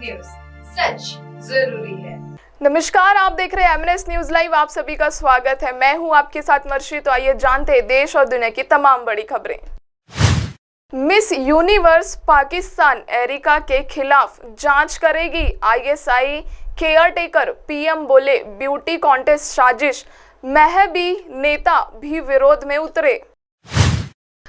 News, सच जरूरी है। नमस्कार, आप देख रहे हैं एमएनएस न्यूज लाइव। आप सभी का स्वागत है। मैं हूं आपके साथ मर्शी। तो आइए जानते हैं देश और दुनिया की तमाम बड़ी खबरें। मिस यूनिवर्स पाकिस्तान एरिका के खिलाफ जांच करेगी आईएसआई केयरटेकर। पीएम बोले ब्यूटी कॉन्टेस्ट साजिश, महबी नेता भी विरोध में उतरे।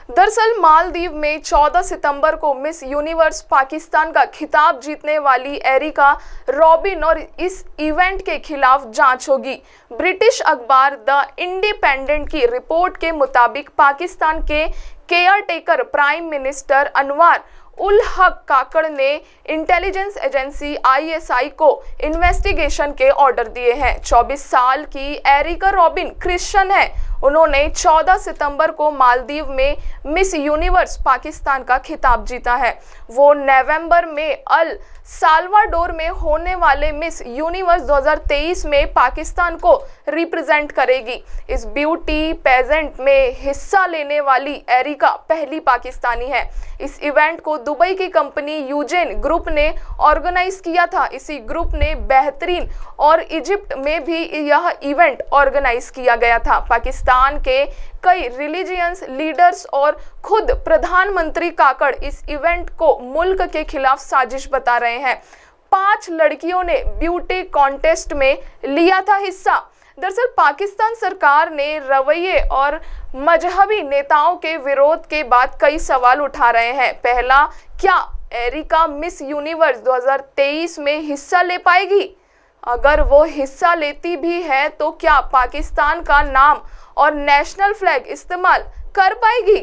दरअसल मालदीव में 14 सितंबर को मिस यूनिवर्स पाकिस्तान का खिताब जीतने वाली एरिका रॉबिन और इस इवेंट के खिलाफ जांच होगी। ब्रिटिश अखबार द इंडिपेंडेंट की रिपोर्ट के मुताबिक पाकिस्तान के caretaker prime minister Anwar ul Haq काकड़ ने इंटेलिजेंस एजेंसी आईएसआई को इन्वेस्टिगेशन के ऑर्डर दिए हैं। 24 साल की एरिका रॉबिन क्रिश्चियन है। उन्होंने 14 सितंबर को मालदीव में मिस यूनिवर्स पाकिस्तान का खिताब जीता है। वो नवंबर में अल साल्वाडोर में होने वाले मिस यूनिवर्स 2023 में पाकिस्तान को रिप्रेजेंट करेगी। इस ब्यूटी पेजेंट में हिस्सा लेने वाली एरिका पहली पाकिस्तानी है। इस इवेंट को दुबई की कंपनी यूजेन ग्रुप ने ऑर्गेनाइज किया था। इसी ग्रुप ने बहरीन और इजिप्ट में भी यह इवेंट ऑर्गेनाइज किया गया था। पाकिस्तान के कई रिलीजियंस लीडर्स और खुद प्रधानमंत्री काकड़ इस इवेंट को मुल्क के खिलाफ साजिश बता रहे हैं। 5 लड़कियों ने ब्यूटी कॉन्टेस्ट में लिया था हिस्सा। दरअसल पाकिस्तान सरकार ने रवैये और मजहबी नेताओं के विरोध के बाद कई सवाल उठा रहे हैं। पहला, क्या एरिका मिस यूनिवर्स 2023 में हिस्सा ले पाएगी? अगर वो हिस्सा लेती भी है तो क्या पाकिस्तान का नाम और नेशनल फ्लैग इस्तेमाल कर पाएगी?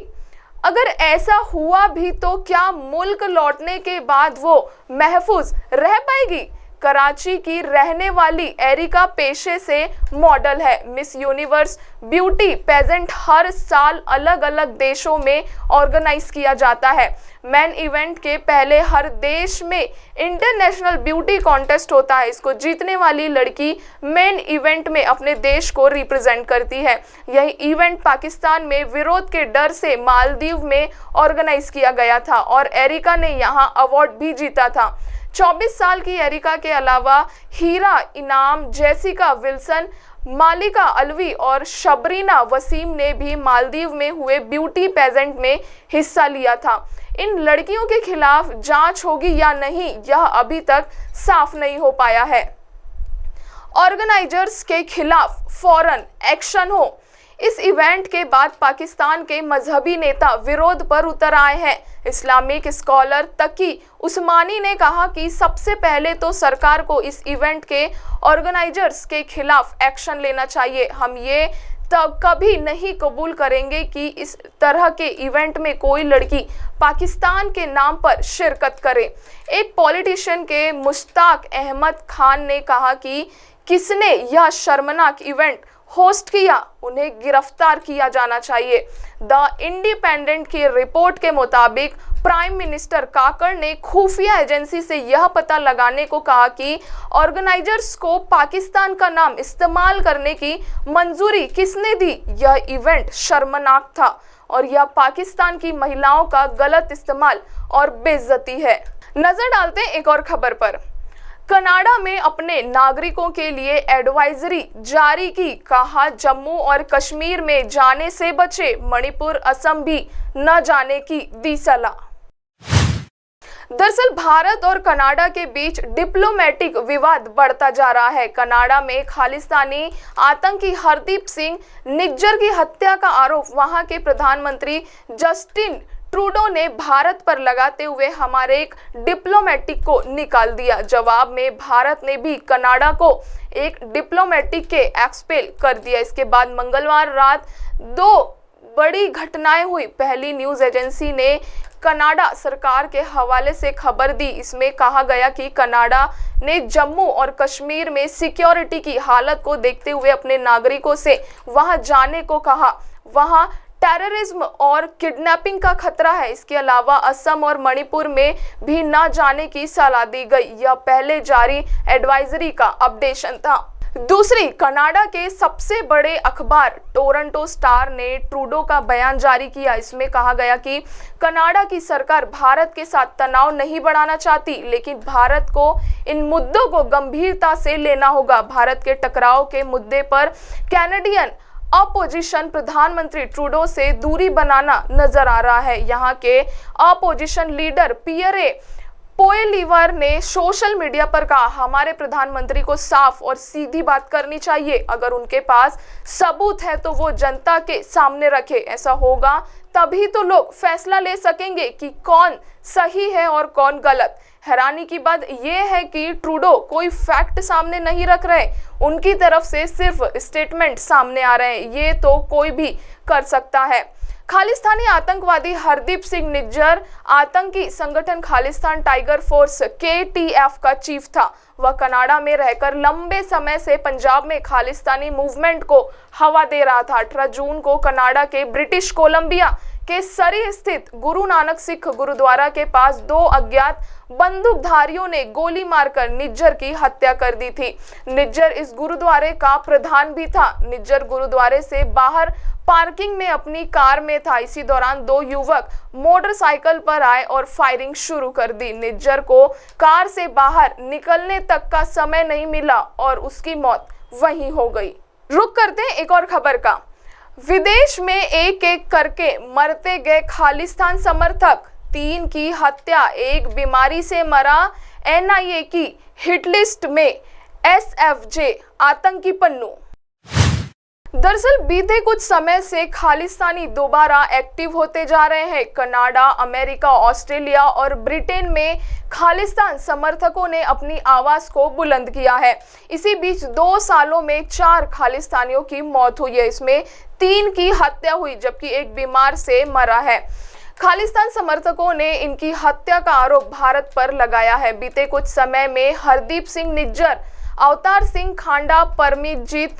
अगर ऐसा हुआ भी तो क्या मुल्क लौटने के बाद वो महफूज रह पाएगी? कराची की रहने वाली एरिका पेशे से मॉडल है। मिस यूनिवर्स ब्यूटी पेजेंट हर साल अलग अलग देशों में ऑर्गेनाइज किया जाता है। मेन इवेंट के पहले हर देश में इंटरनेशनल ब्यूटी कॉन्टेस्ट होता है। इसको जीतने वाली लड़की मेन इवेंट में अपने देश को रिप्रेजेंट करती है। यही इवेंट पाकिस्तान में विरोध के डर से मालदीव में ऑर्गेनाइज किया गया था और एरिका ने यहाँ अवार्ड भी जीता था। 24 साल की एरिका के अलावा हीरा इनाम, जेसिका विल्सन, मालिका अलवी और शबरीना वसीम ने भी मालदीव में हुए ब्यूटी पेजेंट में हिस्सा लिया था। इन लड़कियों के खिलाफ जांच होगी या नहीं, यह अभी तक साफ नहीं हो पाया है। ऑर्गेनाइजर्स के खिलाफ फौरन एक्शन हो। इस इवेंट के बाद पाकिस्तान के मजहबी नेता विरोध पर उतर आए हैं। इस्लामिक स्कॉलर तकी उस्मानी ने कहा कि सबसे पहले तो सरकार को इस इवेंट के ऑर्गेनाइजर्स के खिलाफ एक्शन लेना चाहिए। हम ये तब कभी नहीं कबूल करेंगे कि इस तरह के इवेंट में कोई लड़की पाकिस्तान के नाम पर शिरकत करे। एक पॉलिटिशियन के मुश्ताक अहमद खान ने कहा कि किसने यह शर्मनाक इवेंट होस्ट किया, उन्हें गिरफ्तार किया जाना चाहिए। द इंडिपेंडेंट की रिपोर्ट के मुताबिक प्राइम मिनिस्टर काकड़ ने खुफिया एजेंसी से यह पता लगाने को कहा कि ऑर्गेनाइजर्स को पाकिस्तान का नाम इस्तेमाल करने की मंजूरी किसने दी। यह इवेंट शर्मनाक था और यह पाकिस्तान की महिलाओं का गलत इस्तेमाल और बेइज्जती है। नजर डालते हैं एक और खबर पर। कनाडा में अपने नागरिकों के लिए एडवाइजरी जारी की। कहा जम्मू और कश्मीर में जाने से बचे, मणिपुर असम भी न जाने की दी सलाह। दरअसल भारत और कनाडा के बीच डिप्लोमेटिक विवाद बढ़ता जा रहा है। कनाडा में खालिस्तानी आतंकी हरदीप सिंह निज्जर की हत्या का आरोप वहां के प्रधानमंत्री जस्टिन ट्रूडो ने भारत पर लगाते हुए हमारे एक डिप्लोमेटिक को निकाल दिया। जवाब में भारत ने भी कनाडा को एक डिप्लोमेटिक के एक्सपेल कर दिया। इसके बाद मंगलवार रात 2 बड़ी घटनाएं हुई। पहली न्यूज एजेंसी ने कनाडा सरकार के हवाले से खबर दी। इसमें कहा गया कि कनाडा ने जम्मू और कश्मीर में सिक्योरिटी की हालत को देखते हुए अपने नागरिकों से वहां जाने को कहा। वहां टेररिज्म और किडनैपिंग का खतरा है। इसके अलावा असम और मणिपुर में भी न जाने की सलाह दी गई। यह पहले जारी एडवाइजरी का अपडेशन था। दूसरी, कनाडा के सबसे बड़े अखबार टोरंटो स्टार ने ट्रूडो का बयान जारी किया। इसमें कहा गया कि कनाडा की सरकार भारत के साथ तनाव नहीं बढ़ाना चाहती, लेकिन भारत को इन मुद्दों को गंभीरता से लेना होगा। भारत के टकराव के मुद्दे पर कैनेडियन अपोजिशन प्रधानमंत्री ट्रूडो से दूरी बनाना नजर आ रहा है। यहाँ के अपोजिशन लीडर पियरे पोएलिवर ने सोशल मीडिया पर कहा, हमारे प्रधानमंत्री को साफ और सीधी बात करनी चाहिए। अगर उनके पास सबूत है तो वो जनता के सामने रखे। ऐसा होगा तभी तो लोग फैसला ले सकेंगे कि कौन सही है और कौन गलत। हैरानी की बात यह है कि ट्रूडो कोई फैक्ट सामने नहीं रख रहे, उनकी तरफ से सिर्फ स्टेटमेंट सामने आ रहे हैं। ये तो कोई भी कर सकता है। खालिस्तानी आतंकवादी हरदीप सिंह निज्जर आतंकी संगठन खालिस्तान टाइगर फोर्स KTF का चीफ था। वह कनाडा में रहकर लंबे समय से पंजाब में खालिस्तानी मूवमेंट को हवा दे रहा था। 18 जून को कनाडा के ब्रिटिश कोलंबिया के सरी स्थित गुरु नानक सिख गुरुद्वारा के पास 2 अज्ञात बंदूकधारियों ने गोली मारकर निज्जर की हत्या कर दी थी। निज्जर इस गुरुद्वारे का प्रधान भी था। निज्जर गुरुद्वारे से बाहर पार्किंग में अपनी कार में था। इसी दौरान 2 युवक मोटरसाइकिल पर आए और फायरिंग शुरू कर दी। निज्जर को कार से बाहर निकलने तक का समय नहीं मिला और उसकी मौत वहीं हो गई। रुक करते हैं एक और खबर का। विदेश में एक एक करके मरते गए खालिस्तान समर्थक, 3 की हत्या, एक बीमारी से मरा। NIA की हिटलिस्ट में SFJ आतंकी पन्नू। दरअसल बीते कुछ समय से खालिस्तानी दोबारा एक्टिव होते जा रहे हैं। कनाडा, अमेरिका, ऑस्ट्रेलिया और ब्रिटेन में खालिस्तान समर्थकों ने अपनी आवाज को बुलंद किया है। इसी बीच 2 सालों में 4 खालिस्तानियों की मौत हुई है। इसमें 3 की हत्या हुई जबकि एक बीमार से मरा है। खालिस्तान समर्थकों ने इनकी हत्या का आरोप भारत पर लगाया है। बीते कुछ समय में हरदीप सिंह निज्जर, अवतार सिंह खांडा, परमजीत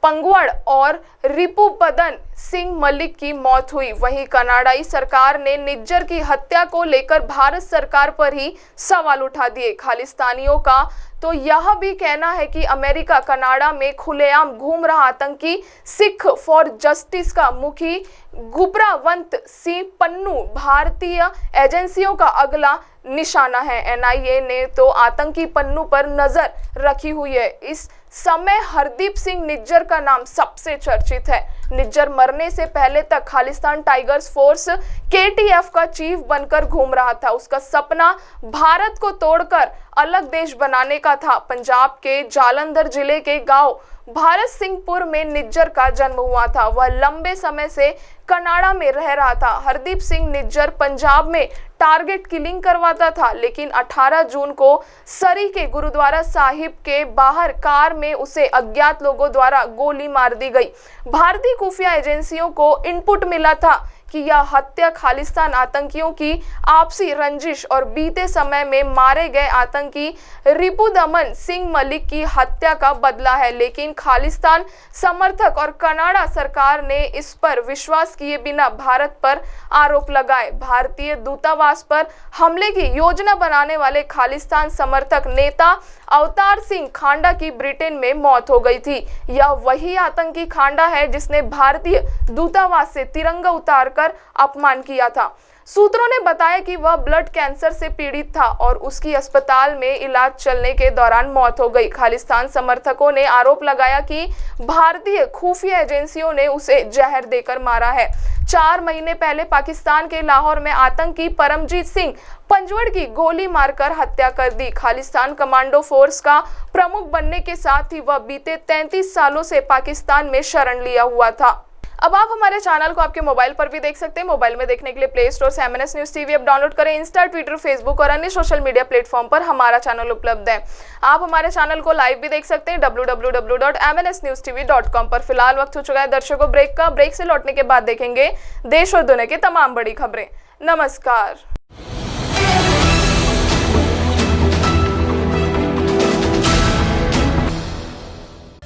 पंगवड़ और रिपुपदन सिंह मलिक की मौत हुई। वहीं कनाडाई सरकार ने निज्जर की हत्या को लेकर भारत सरकार पर ही सवाल उठा दिए। खालिस्तानियों का तो यह भी कहना है कि अमेरिका कनाडा में खुलेआम घूम रहा आतंकी सिख फॉर जस्टिस का मुखी गुपरावंत सिंह पन्नू भारतीय एजेंसियों का अगला निशाना है। NIA ने तो आतंकी पन्नू पर नजर रखी हुई है। इस समय हरदीप सिंह निज्जर का नाम सबसे चर्चित है। निज्जर मरने से पहले तक खालिस्तान टाइगर्स फोर्स KTF का चीफ बनकर घूम रहा था। उसका सपना भारत को तोड़कर अलग देश बनाने का था। पंजाब के जालंधर जिले के गांव भारत सिंहपुर में निज्जर का जन्म हुआ था। वह लंबे समय से कनाडा में रह रहा था। हरदीप सिंह निज्जर पंजाब में टारगेट किलिंग करवाता था, लेकिन 18 जून को सरी के गुरुद्वारा साहिब के बाहर कार में उसे अज्ञात लोगों द्वारा गोली मार दी गई। भारतीय खुफिया एजेंसियों को इनपुट मिला था कि यह हत्या खालिस्तान आतंकियों की आपसी रंजिश और बीते समय में मारे गए आतंकी रिपुदमन सिंह मलिक की हत्या का बदला है। लेकिन खालिस्तान समर्थक और कनाडा सरकार ने इस पर विश्वास किए बिना भारत पर आरोप लगाए। भारतीय दूतावास पर हमले की योजना बनाने वाले खालिस्तान समर्थक नेता अवतार सिंह खांडा की ब्रिटेन में मौत हो गई थी। यह वही आतंकी खांडा है जिसने भारतीय दूतावास से तिरंगा उतारकर अपमान किया था। सूत्रों ने बताया कि वह ब्लड कैंसर से पीड़ित था और उसकी अस्पताल में इलाज चलने के दौरान मौत हो गई। खालिस्तान समर्थकों ने आरोप लगाया कि भारतीय खुफिया एजेंसियों ने उसे जहर देकर मारा है। 4 महीने पहले पाकिस्तान के लाहौर में आतंकी परमजीत सिंह पंजवड़ की गोली मारकर हत्या कर दी। खालिस्तान कमांडो फोर्स का प्रमुख बनने के साथ ही वह बीते 33 सालों से पाकिस्तान में शरण लिया हुआ था। अब आप हमारे चैनल को आपके मोबाइल पर भी देख सकते हैं। मोबाइल में देखने के लिए प्ले स्टोर से MNS news TV app download करें। इंस्टा, ट्विटर, फेसबुक और अन्य सोशल मीडिया प्लेटफॉर्म पर हमारा चैनल उपलब्ध है। आप हमारे चैनल को लाइव भी देख सकते हैं www.mnsnewstv.com पर। फिलहाल वक्त हो चुका है दर्शकों ब्रेक का। ब्रेक से लौटने के बाद देखेंगे देश और दुनिया की तमाम बड़ी खबरें। नमस्कार।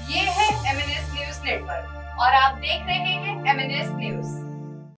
ये है MNS न्यूज नेटवर्क और आप देख रहे हैं MNS न्यूज।